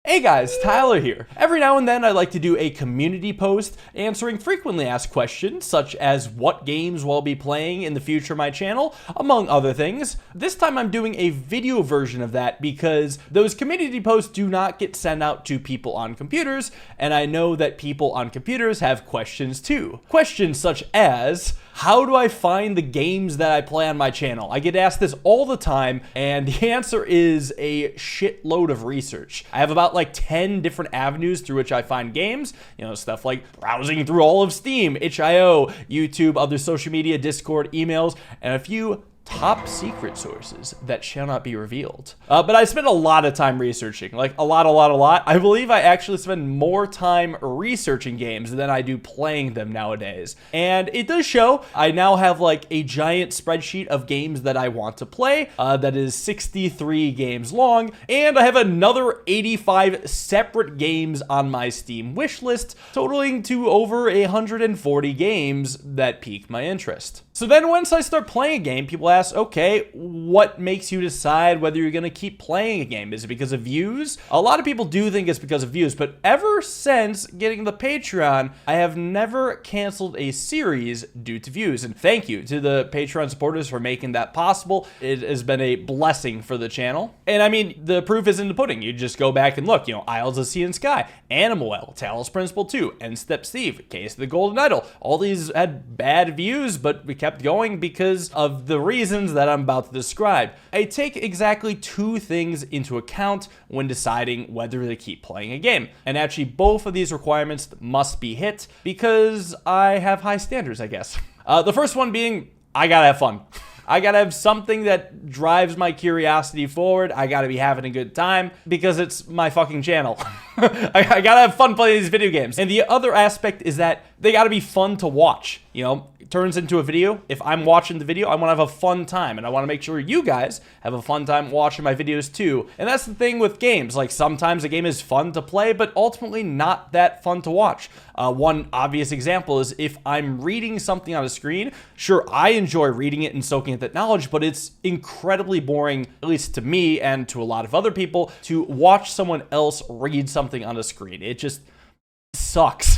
Hey guys, Tyler here. Every now and then I like to do a community post answering frequently asked questions such as what games will I be playing in the future of my channel, among other things. This time I'm doing a video version of that because those community posts do not get sent out to people on computers, and I know that people on computers have questions too. Questions such as, how do I find the games that I play on my channel? I get asked this all the time, and the answer is a shitload of research. I have about like 10 different avenues through which I find games, stuff like browsing through all of Steam, itch.io, YouTube, other social media, Discord, emails, and a few top secret sources that shall not be revealed. But I spend a lot of time researching, like a lot. I believe I actually spend more time researching games than I do playing them nowadays. And it does show. I now have like a giant spreadsheet of games that I want to play that is 63 games long. And I have another 85 separate games on my Steam wish list, totaling to over 140 games that pique my interest. So then once I start playing a game, people ask, okay, what makes you decide whether you're going to keep playing a game? Is it because of views? A lot of people do think it's because of views, but ever since getting the Patreon, I have never canceled a series due to views. And thank you to the Patreon supporters for making that possible. It has been a blessing for the channel. And I mean, the proof is in the pudding. You just go back and look, Isles of Sea and Sky, Animal Well, Talos Principle 2, End Step Steve, Case of the Golden Idol. All these had bad views, but we kept going because of the reasons that I'm about to describe. I take exactly two things into account when deciding whether to keep playing a game. And actually, both of these requirements must be hit because I have high standards, I guess. The first one being, I gotta have fun. I gotta have something that drives my curiosity forward. I gotta be having a good time because it's my fucking channel. I gotta have fun playing these video games. And the other aspect is that they gotta be fun to watch. It turns into a video. If I'm watching the video, I wanna have a fun time, and I wanna make sure you guys have a fun time watching my videos too. And that's the thing with games. Like, sometimes a game is fun to play, but ultimately not that fun to watch. One obvious example is if I'm reading something on a screen, sure, I enjoy reading it and soaking up that knowledge, but it's incredibly boring, at least to me and to a lot of other people, to watch someone else read something on a screen. It just sucks.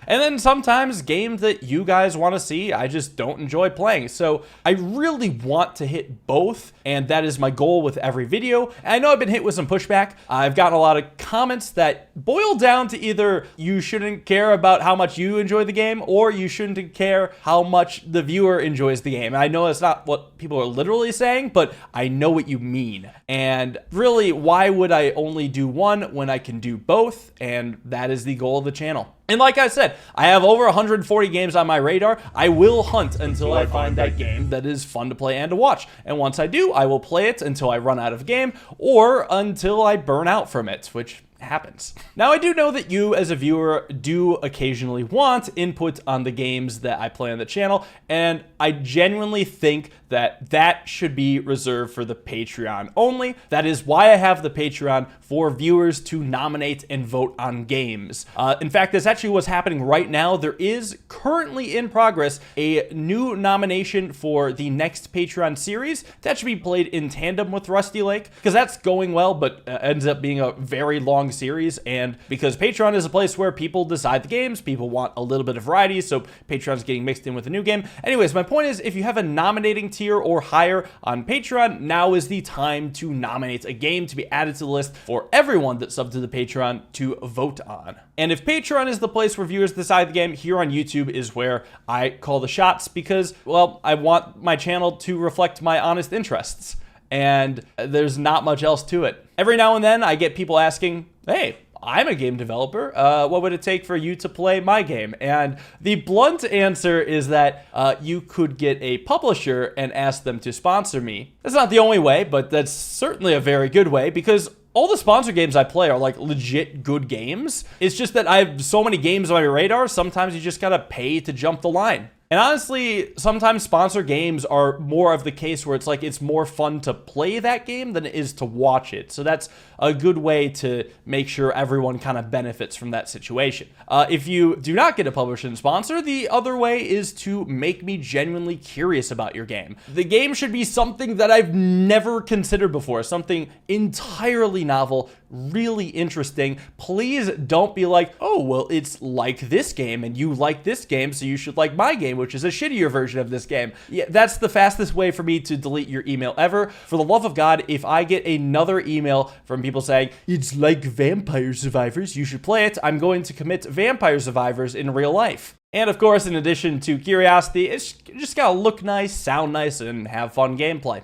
And then sometimes games that you guys want to see, I just don't enjoy playing. So I really want to hit both, and that is my goal with every video. And I know I've been hit with some pushback. I've gotten a lot of comments that boil down to either you shouldn't care about how much you enjoy the game, or you shouldn't care how much the viewer enjoys the game. And I know that's not what people are literally saying, but I know what you mean. And really, why would I only do one when I can do both? And that is the goal of the channel. And like I said, I have over 140 games on my radar. I will hunt until I find that game that is fun to play and to watch. And once I do, I will play it until I run out of game or until I burn out from it, which happens. Now, I do know that you as a viewer do occasionally want input on the games that I play on the channel, and I genuinely think that that should be reserved for the Patreon only. That is why I have the Patreon, for viewers to nominate and vote on games. In fact, that's actually what's happening right now. There is currently in progress a new nomination for the next Patreon series that should be played in tandem with Rusty Lake, because that's going well, but ends up being a very long series. And because Patreon is a place where people decide the games, people want a little bit of variety, so Patreon's getting mixed in with a new game. Anyways, my point is, if you have a nominating tier or higher on Patreon, now is the time to nominate a game to be added to the list for everyone that's subbed to the Patreon to vote on. And if Patreon is the place where viewers decide the game, here on YouTube is where I call the shots because, well, I want my channel to reflect my honest interests. And there's not much else to it. Every now and then I get people asking, hey, I'm a game developer. What would it take for you to play my game? And the blunt answer is that you could get a publisher and ask them to sponsor me. That's not the only way, but that's certainly a very good way, because all the sponsor games I play are like legit good games. It's just that I have so many games on my radar, sometimes you just gotta pay to jump the line. And honestly, sometimes sponsored games are more of the case where it's like it's more fun to play that game than it is to watch it. So that's a good way to make sure everyone kind of benefits from that situation. If you do not get a publisher and sponsor, the other way is to make me genuinely curious about your game. The game should be something that I've never considered before, something entirely novel, really interesting. Please don't be like, oh, well, it's like this game and you like this game, so you should like my game, which is a shittier version of this game. Yeah, that's the fastest way for me to delete your email ever. For the love of God, if I get another email from people saying, it's like Vampire Survivors, you should play it, I'm going to commit Vampire Survivors in real life. And of course, in addition to curiosity, it's just gotta look nice, sound nice, and have fun gameplay.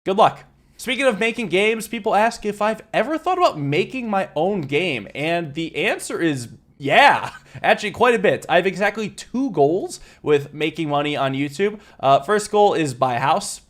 Good luck. Speaking of making games, people ask if I've ever thought about making my own game, and the answer is yeah, actually quite a bit. I have exactly 2 goals with making money on YouTube. First goal is buy a house.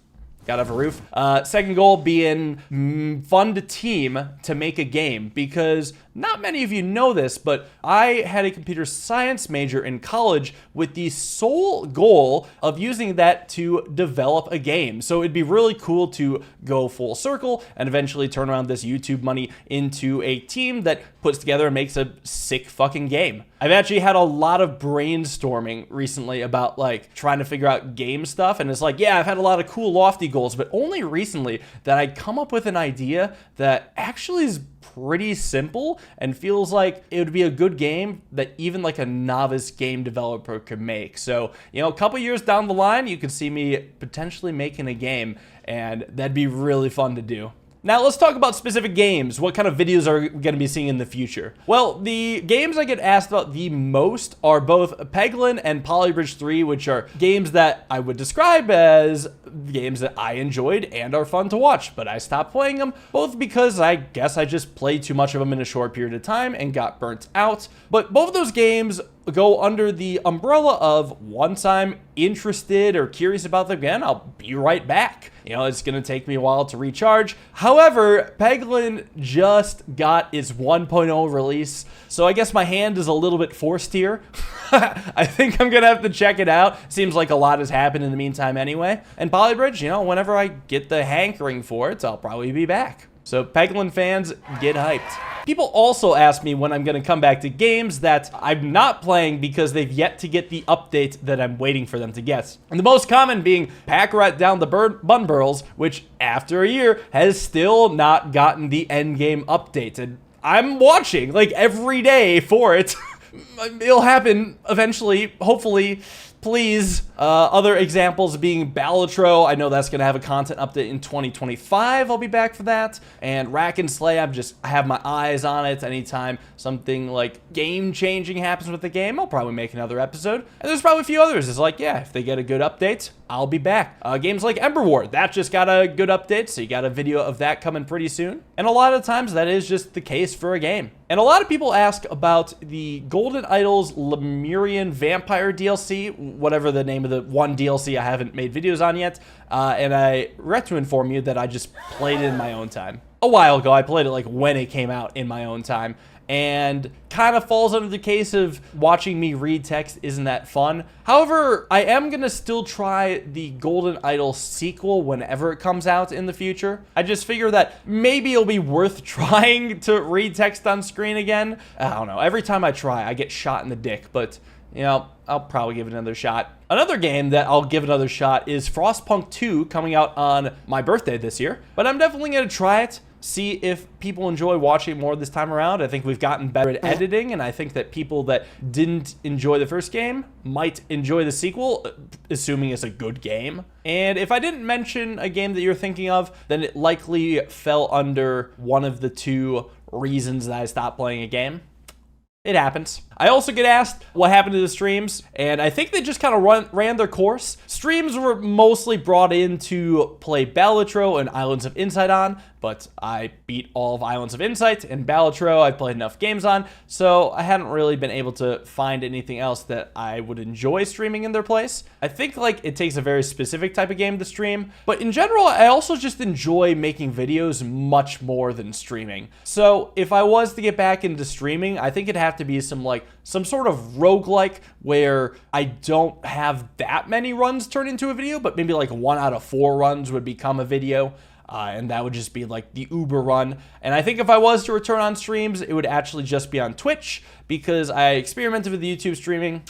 Gotta have a roof. Second goal being fund a team to make a game, because not many of you know this, but I had a computer science major in college with the sole goal of using that to develop a game. So it'd be really cool to go full circle and eventually turn around this YouTube money into a team that puts together and makes a sick fucking game. I've actually had a lot of brainstorming recently about like trying to figure out game stuff, and it's like, yeah, I've had a lot of cool lofty goals, but only recently that I come up with an idea that actually is pretty simple and feels like it would be a good game that even like a novice game developer could make. So, you know, a couple years down the line, you could see me potentially making a game, and that'd be really fun to do. Now let's talk about specific games. What kind of videos are we going to be seeing in the future? Well, the games I get asked about the most are both Peglin and Polybridge 3, which are games that I would describe as games that I enjoyed and are fun to watch, but I stopped playing them, both because I guess I just played too much of them in a short period of time and got burnt out. But both of those games go under the umbrella of once I'm interested or curious about them again, I'll be right back. You know, it's going to take me a while to recharge. However, Peglin just got its 1.0 release, so I guess my hand is a little bit forced here. I think I'm going to have to check it out. Seems like a lot has happened in the meantime anyway. And Polybridge, you know, whenever I get the hankering for it, I'll probably be back. So Peglin fans, get hyped. People also ask me when I'm going to come back to games that I'm not playing because they've yet to get the update that I'm waiting for them to get. And the most common being Pack Rat Down the Bun Burls, which after a year has still not gotten the endgame update. And I'm watching like every day for it. It'll happen eventually, hopefully. Please. Other examples being Balatro. I know that's going to have a content update in 2025. I'll be back for that. And Rack and Slay, I have my eyes on it. Anytime something like game-changing happens with the game, I'll probably make another episode. And there's probably a few others. It's like, yeah, if they get a good update, I'll be back. Games like Ember War, that just got a good update, so you got a video of that coming pretty soon. And a lot of times that is just the case for a game. And a lot of people ask about the Golden Idols Lemurian Vampire DLC, whatever the name of the one DLC I haven't made videos on yet. And I regret to inform you that I just played it in my own time. A while ago, I played it like when it came out in my own time. And kind of falls under the case of watching me read text isn't that fun. However, I am going to still try the Golden Idol sequel whenever it comes out in the future. I just figure that maybe it'll be worth trying to read text on screen again. I don't know. Every time I try, I get shot in the dick, but you know, I'll probably give it another shot. Another game that I'll give another shot is Frostpunk 2 coming out on my birthday this year, but I'm definitely going to try it. See if people enjoy watching more this time around. I think we've gotten better at editing, and I think that people that didn't enjoy the first game might enjoy the sequel, assuming it's a good game. And if I didn't mention a game that you're thinking of, then it likely fell under one of the 2 reasons that I stopped playing a game. It happens. I also get asked what happened to the streams, and I think they just kind of ran their course. Streams were mostly brought in to play Balatro and Islands of Insight on, but I beat all of Islands of Insight and Balatro I've played enough games on, so I hadn't really been able to find anything else that I would enjoy streaming in their place. I think like it takes a very specific type of game to stream, but in general, I also just enjoy making videos much more than streaming. So if I was to get back into streaming, I think it'd have to be some like some sort of roguelike where I don't have that many runs turn into a video, but maybe like 1 out of 4 runs would become a video. And that would just be like the Uber run. And I think if I was to return on streams, it would actually just be on Twitch, because I experimented with YouTube streaming.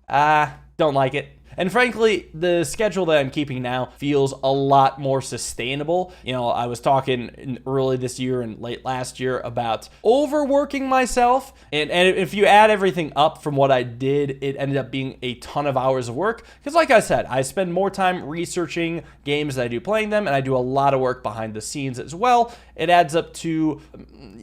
Don't like it. And frankly, the schedule that I'm keeping now feels a lot more sustainable. You know, I was talking early this year and late last year about overworking myself. And if you add everything up from what I did, it ended up being a ton of hours of work. Because like I said, I spend more time researching games than I do playing them, and I do a lot of work behind the scenes as well. It adds up to,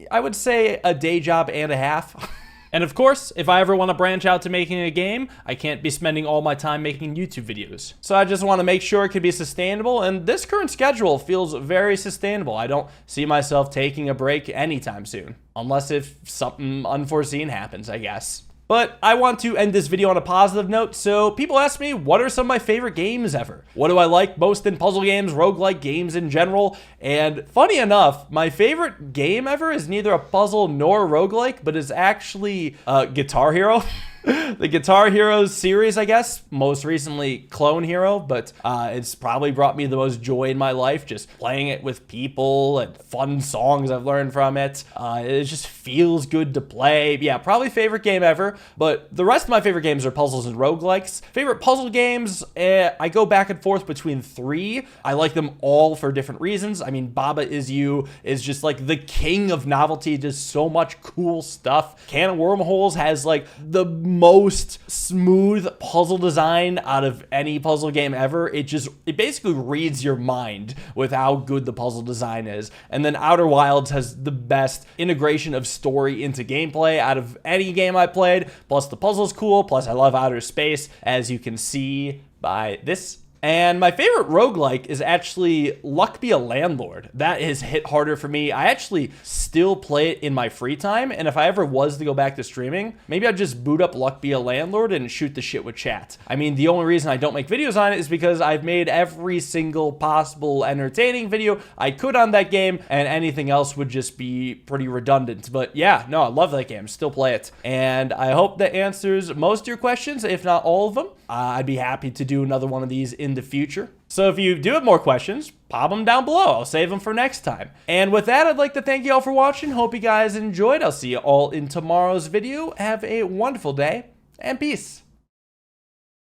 I would say, a day job and a half. And of course, if I ever want to branch out to making a game, I can't be spending all my time making YouTube videos. So I just want to make sure it can be sustainable, and this current schedule feels very sustainable. I don't see myself taking a break anytime soon, unless if something unforeseen happens, I guess. But I want to end this video on a positive note. So people ask me, what are some of my favorite games ever? What do I like most in puzzle games, roguelike games in general? And funny enough, my favorite game ever is neither a puzzle nor a roguelike, but is actually Guitar Hero. The Guitar Hero series, I guess, most recently Clone Hero, but it's probably brought me the most joy in my life, just playing it with people and fun songs I've learned from it. It just feels good to play. Yeah, probably favorite game ever, but the rest of my favorite games are puzzles and roguelikes. Favorite puzzle games, I go back and forth between 3. I like them all for different reasons. I mean, Baba Is You is just like the king of novelty, does so much cool stuff. Can of Wormholes has like the most smooth puzzle design out of any puzzle game ever. It basically reads your mind with how good the puzzle design is. And then Outer Wilds has the best integration of story into gameplay out of any game I played. Plus the puzzle's cool, plus I love outer space, as you can see by this. And my favorite roguelike is actually Luck Be a Landlord. That has hit harder for me. I actually still play it in my free time, and if I ever was to go back to streaming, maybe I'd just boot up Luck Be a Landlord and shoot the shit with chat. I mean, the only reason I don't make videos on it is because I've made every single possible entertaining video I could on that game, and anything else would just be pretty redundant. But yeah, no, I love that game. Still play it. And I hope that answers most of your questions, if not all of them. I'd be happy to do another one of these in the future. So if you do have more questions, pop them down below. I'll save them for next time. And with that, I'd like to thank you all for watching. Hope you guys enjoyed. I'll see you all in tomorrow's video. Have a wonderful day, and peace.